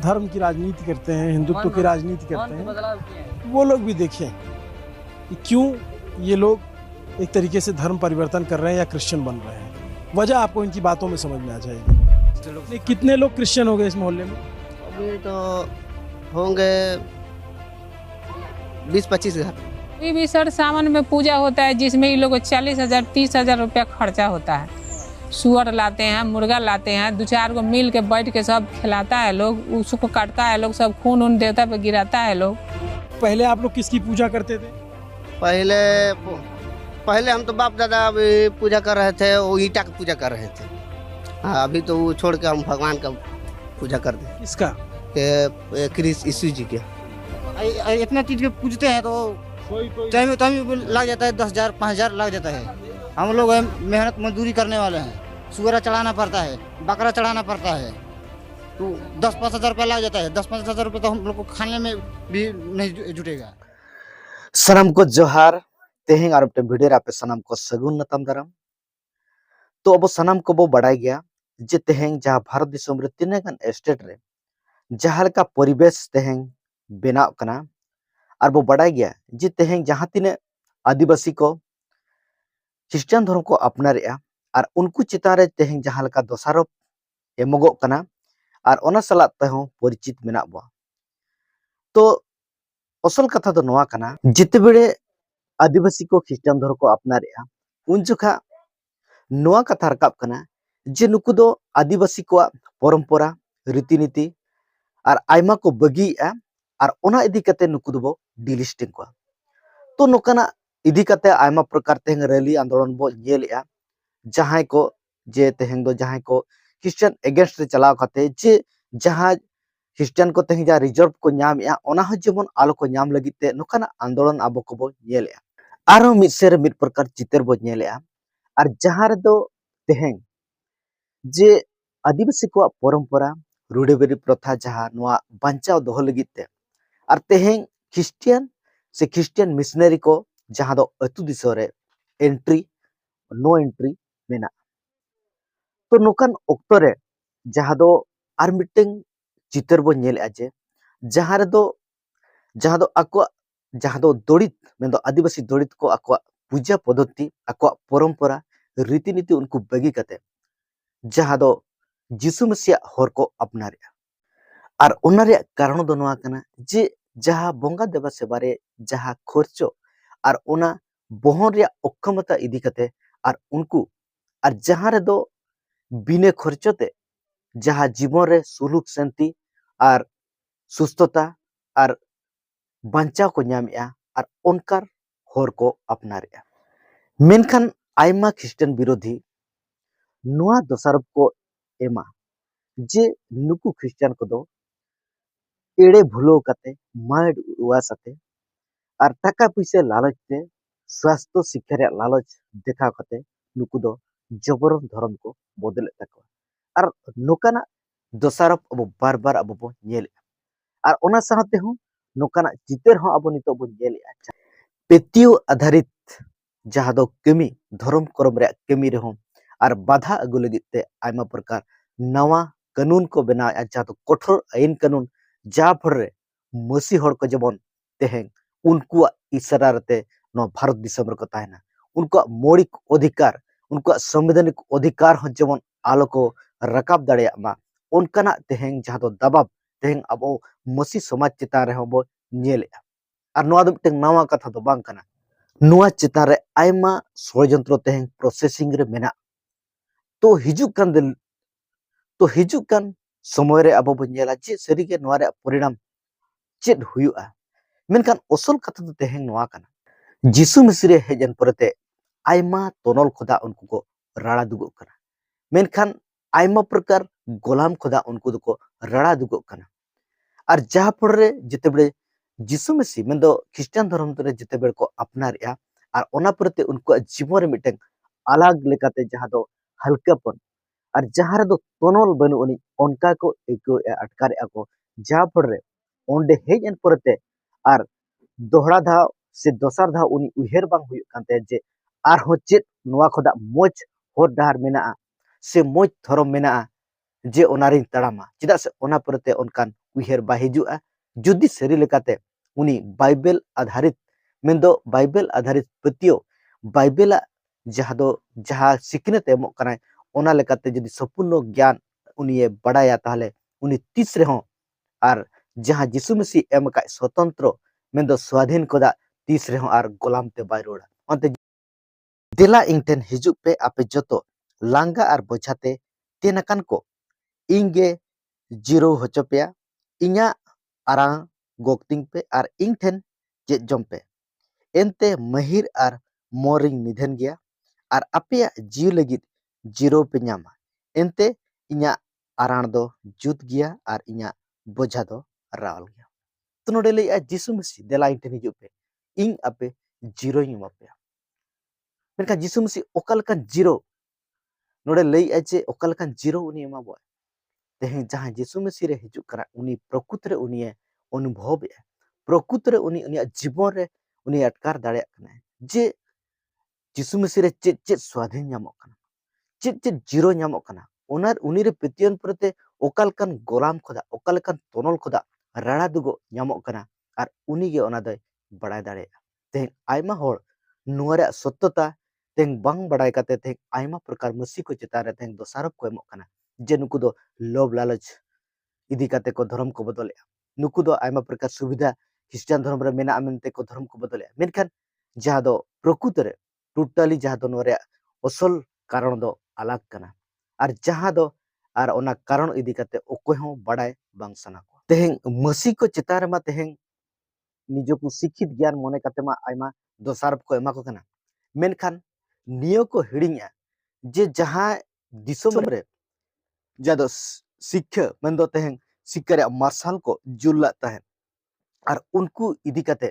धर्म की राजनीति करते हैं, हिंदुत्व की राजनीति करते हैं, वो लोग भी देखें कि क्यों ये लोग एक तरीके से धर्म परिवर्तन कर रहे हैं या क्रिश्चियन बन रहे हैं। वजह आपको इनकी बातों में समझ में आ जाएगी। कितने लोग क्रिश्चियन हो गए इस मोहल्ले में? अभी तो होंगे 20-25 घर। अभी भी सर सावन में पूजा होता है जिसमें ये लोग 40,000 30,000 रुपया खर्चा होता है। सुअर लाते हैं, मुर्गा लाते हैं, 2-4 को मिल के बैठ के सब खिलाता है लोग, उसको काटता है लोग, सब खून उन देवता पे गिराता है लोग। पहले आप लोग किसकी पूजा करते थे? पहले हम तो बाप दादा अभी पूजा कर रहे थे, वो ईटा की पूजा कर रहे थे। हाँ, अभी तो वो छोड़ के हम भगवान का पूजा करते हैं। किसका? क्रिस यीशु जी के। इतना चीज के पूजते हैं तो टाइम लग जाता है, 10,000 5,000 लग जाता है। हम लोग मेहनत मजदूरी करने वाले हैं, सुअरा चढ़ाना पड़ता है, बकरा चढ़ाना पड़ता है, तो 10-5 हज़ार रुपया लग जाता है। 10-5 हज़ार रुपये तो हम लोग को खाने में भी नहीं जुटेगा। सनम को जोहार तेहें और भिडियो पे सनम को सगुन नतम दाराम। तो अब सनम को बो बड़ाई गया जे तेहें जहाँ भारत दिसम रे तीन गन स्टेट रे जहाँ का परिवेश तेहें बेनाव कना और बो बड़ाई गया जे तेहें जहाँ तीन आदिवासी को क्रिश्चियन धर्म को अपनारेआ और उनको चितान रे तेहें जहाँ का दोषारोप एमोगो कना और ओना सलात तेहों परिचित मेना बो। तो असल कथा तो नोआ कना जिते बेड़े आदिवासी को क्रिश्चियन धर्म को अपनारेआ उन जुखा नोआ कथा रकाब कना जे नुकु दो आदिवासी को परंपरा रीतिनीति और आयमा को बगीआ और ओना इदी कते नुकु दो डिलिस्टिंग को। तो नोकाना इदी कते आयमा प्रकार तेहें रैली आंदोलन बो नेलेआ जहां को जे तेहें दो जहां को क्रिश्चियन अगेंस्ट रे चलाव कते जे जहां क्रिश्चियन को तेहें जा रिजर्व को नामेआ ओना हो जेमन आलो को नाम लगिते नोकाना आंदोलन आबो को बो नेलेआ आरो मिसेर मिड प्रकार चितर बो नेलेआ और जहां रे दो तेहें जे आदिवासी को परंपरा रूढ़िवादी प्रथा जहां नोआ बांचाव दोहो लगिते और तेहें क्रिश्चियन से क्रिश्चियन मिशनरी को जहां दो अतु दिसो रे एंट्री नो एंट्री मेना। तो नोकान ऑक्टो रे जहां दो आर मिटिंग चितर बो नेलेआ जे जहां दो आको जहां दो दड़ित मेंदो आदिवासी दड़ित को आको पूजा पद्धति आको परंपरा रीतिनीति उनको बगी कते जहां दो यीशु मसीह हर को अपनारे और उन्ना रे कारण दो नोआ कना जे जहां बोंगा देवा सेवा रे जहां खर्चो और उना बोहन रे अक्षमता इदी कते और उनको और जहां रे दो बिने खर्चते जहां जीवन रे सुलुक शांति और सुस्थता और बांचाव को नामेआ और उनकार हर को अपनारेआ। मेनखान आयमा क्रिश्चियन विरोधी नोआ दोषारोप को एमा जे नुकु क्रिश्चियन को दो एड़े भूलो कते माइड उवासते और टाका पैसे लालच ते स्वास्थ्य शिक्षा रे लालच देखा कते नुकु दो जबरन धर्म को बदले तक और नोकाना दोषारोप अब बार बार अब बो नेले और ओना साथे हूं नोकाना चितर हो अब नितो बो नेले पेतियो आधारित जहां दो कमी धर्म करम रे कमी रे हो और बाधा अगु लगिते आयमा प्रकार नवा कानून को बनाया जहां दो कठोर आईन कानून जहां फर रे मसी हड़ को जबन तेहें उनको इशारा रते नो भारत दिसम रे को तायना उनको मौलिक अधिकार उनको संवैधानिक अधिकार हो जबन आलो को रकाब दाड़े मा उनकाना तेहें जहां दो दबाव तेहें अब मसी समाज चिता रे हो बो नेले और नोआ दो मिटeng नवा कथा दो बांग कना नोआ चिता रे आयमा षड्यंत्र तेहें प्रोसेसिंग रे मेना। तो हिजुक कान समय रे अब बो नेला जे सरी के नोआ रे परिणाम चेद हुयुआ। मेनखान असल कथा दो तेहें नोआ कना यीशु मसीह रे हेजन परते आयमा तनल खुदा उनको को राड़ा दुगो कना मेनखान आयमा प्रकार गोलाम खुदा उनको को राड़ा दुगो कना और जहां पर रे जिते बड़े यीशु मसीह मेंदो क्रिश्चियन धर्म रे जिते बड़े को अपनारेआ और ओना परते उनको जीवन रे मिटें अलग लेकाते जहां दो हल्कापन और जहां रे दो तनल बनु उनी उनका को एको अटकारेआ को जहां पर रे ओंडे हेजन परते और दोहरा धाव से दोसर धाव उनी उहेर बांग हुयुक कानते जे आर हो चेत नोआ खुदा मोज होर डाहर मेना से मोज धर्म मेना जे ओनारिन तड़ामा चेदा से ओना परते उनकान उइहर बा हिजुआ जुदी सरी लेकाते उनी बाइबल आधारित मेंदो बाइबल आधारित पतियो बाइबल जहाँ सिकनत एमोग कनाय ओना लेकाते जुदी संपूर्ण ज्ञान उनी बड़ाया ताहले उनी तीस रहो आर जहाँ यीशु मसीह एम का स्वतंत्र मेंदो स्वाधीन कोदा तीस रहो आर गोलाम ते बाय रोड़ा अंते देला इंटेन हिजुप पे आपे जतो लांगा आर बोझाते तेनकान को इंगे जीरो होचोपेया इኛ आरां गोक्तिंग पे आर इंग ठेन जे जम पे एनते महिर आर मोरिंग निधन गया आर अपेया जीव लगित जीरो पे ᱧᱟᱢᱟ एनते इኛ आरान दो जुत गया आर इኛ बोझा दो रावल गया तो नोडे लई जीसु मसीह देला इंग ठेन हिजुप पे इंग आपे जीरो ᱧ एमापेया मेनका जीसु मसीह ओकालकान जीरो नोडे लई जे ओकालकान जीरो उनी एमाबो तेहे जहाँ यीशु मसीह रे हिजुक करा उनी प्रकृत रे उनी अनुभव प्रकृत रे उनी उनी जीवन रे उनी अटकार दाड़े कना जे यीशु मसीह रे चे स्वाधीन ᱧᱟᱢᱚᱜ कना चे जीरो ᱧᱟᱢᱚᱜ कना ओनार उनी रे पेतियन परते ओकालकान गोलाम खोदा ओकालकान तोनल खोदा राड़ा दुगो ᱧᱟᱢᱚᱜ कना आर उनी गे ओना दय बड़ाय दाड़े तेहे आयमा होड़ नुआ रे सत्यता तेहे बांग बड़ाय काते तेहे आयमा प्रकार मसीह को चेतान रे तेहे दोसारोप को एमोग कना जे नुकु दो लोभ लालच इदी काते को धर्म को बदले नुकु दो आयमा प्रकार सुविधा क्रिश्चियन धर्म रे मेना मेनते को धर्म को बदले मेनखान जहाँ दो प्रकृत रे टोटली जहाँ दो नोरे असल कारण दो अलग कना आर जहाँ दो आर ओना कारण इदी काते ओकोय हो बड़ाय बांग सना को तेहें मसीह को चेतान रे मा तेहें निजो को शिक्षित ज्ञान मने काते मा आयमा दोसार को एमा को कना मेनखान नियो को हिड़िया जे जहाँ दिसोम रे जादो शिक्षा मेंदो तेहें शिक्षा रे मार्शल को जुल्ला तहें आर उनको इदी काते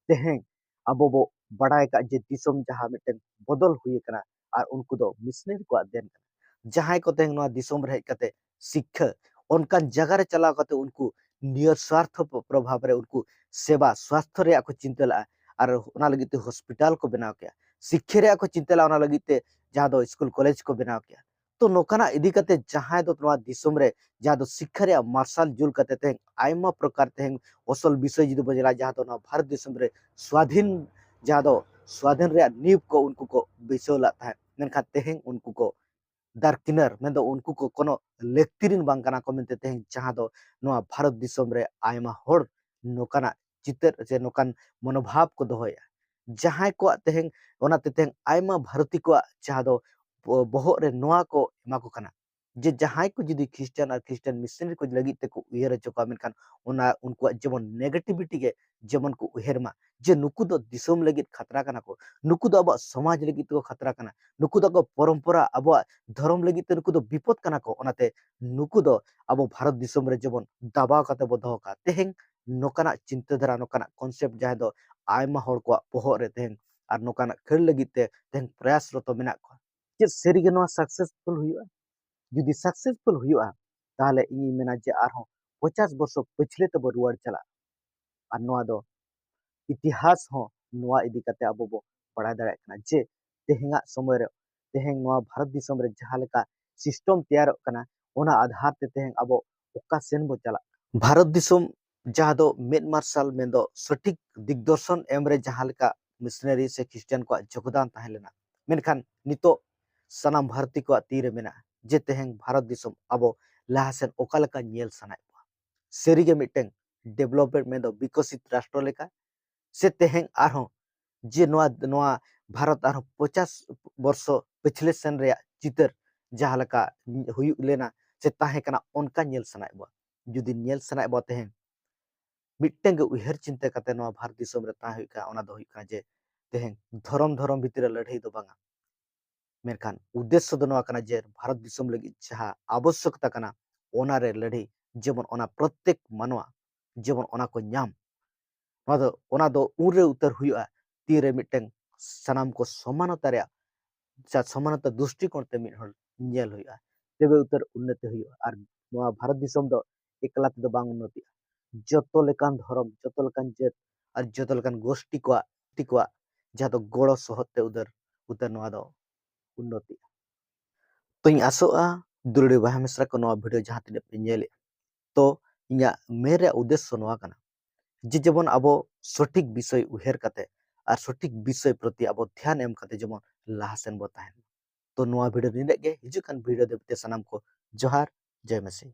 तेहें अबो बो बड़ाय का जे दिसोम जहाँ मिटेन बदल हुई कना आर उनको दो मिशनरी को देन कना जहाँ को तेहें नोआ दिसोम रे काते शिक्षा उनकान जगह रे चला काते उनको नियर स्वार्थ प्रभाव रे उनको सेवा स्वास्थ्य रे को चिंतला आर ओना लगिते हॉस्पिटल को बनाव के शिक्षा रे को चिंतला ओना लगिते जहाँ दो स्कूल कॉलेज को बनाव के तो नोकाना इदी काते जहाँ दो नोआ दिसोम रे जहाँ दो शिक्षा रे मार्शल जुल काते तेहें आयमा प्रकार तेहें असल विषय जुदी बजला जहाँ दो भारत देशम रे स्वाधीन जहाँ दो स्वाधीन रे नीव को उनको को बिसोला था मेनखा तेहें उनको को दारकिनर मेंदो उनको को कोनो लेक्तिरिन बांग कना को मेनते तेहें जहाँ दो नोआ भारत देशम रे आयमा होड़ नोकाना चितर जे नोकान मनोभाव को दोहया जहाँ को तेहें ओनाते तेहें आयमा भारती को जहाँ दो बोहो रे नोआ को एमा को कना जे जहाँ को जुदी क्रिश्चियन मिशनरी को लगी ते को उयर चोका मेनखान ओना उनको जेमन नेगेटिविटी के जेमन को उहेरमा जे नुकु दो दिसोम लगी खतरा कना को नुकु दो अब समाज लगी तो खतरा कना नुकु दो परंपरा अब धर्म लगी ते नुकु दो विपद कना को ओनाते नुकु दो अब भारत दिसोम रे जेमन दबाव काते बदहो का तेहें नोकाना चिंताधारा नोकाना कॉन्सेप्ट जहाँ दो आयमा होड़ को पोहो रे तेहें आर नोकाना खेल लगी ते तेहें प्रयास रतो मेना को जे सेरिगे नोआ सक्सेसफुल हुआ जुदी सक्सेसफुल हुआ ताहले इनी मेना जे आरहो 50 वर्ष पिछले तब रुआड़ चला और नोआ दो इतिहास हो नोआ इदी काते अबो बो बड़ा दाड़ा कना जे तेहेंगा समय रे तेहें नोआ भारत दिसम रे जहाँ लेका सिस्टम तैयार कना ओना आधार ते तेहें अबो ओका सेन बो चला भारत दिसम जहाँ दो मेड मार्शल मेंदो सठिक दिग्दर्शन एम रे जहाँ लेका मिशनरी से क्रिश्चियन को योगदान ताहे लेना मेनखान नितो सनाम भारती को तीरे मेना जे तेहें भारत दिसम अबो लाहासेन ओकालका नेल सनाय सेरिगे मिटें डेवलपमेंट में दो विकसित राष्ट्र लेका से तेहें आरहो जे नोआ नोआ भारत आरहो 50 वर्ष पिछले सन रे चितर जहाँ लेका हुई लेना से ताहे कना उनका नेल सनाय बो जुदी नेल सनाय बो तेहें मिटें गे उहर चिंता काते नोआ भारत दिसम रे ता हुई का ओना दो हुई का जे तेहें धर्म भितर लड़ाई दो बांगा मेनखान उद्देश्य दो नोआ कना जे भारत दिसम लगी जहाँ आवश्यकता कना ओना रे लड़ाई जेमन ओना प्रत्येक मानवा जेमन ओना को ᱧᱟᱢ ओना दो उनरे उतर हुआ तीरे मिटें सनाम को समानता रे समानता दृष्टिकोण ते मिट हल नेल हुआ तेबे उतर उन्नति हुआ और नोआ भारत दिसम दो एकला ते दो बांग उन्नति जतो लेकान धर्म जतो लेकान जेत और जतो लेकान गोष्ठी को जहाँ दो गड़ो सहते उधर उतर नोआ दो उन्नति तो आसोआ दुलड़ी बहा मिश्रा को नवा वीडियो जहां तिने पे नेले तो इया मेरे उद्देश्य नवा कना जे जेबन अब सठिक विषय उहेर काते और सठिक विषय प्रति अब ध्यान एम काते जेमन लाहासेन बो ताहेन तो नवा वीडियो निने गे हिजुकान वीडियो देते सनाम को जोहार जय मसीह।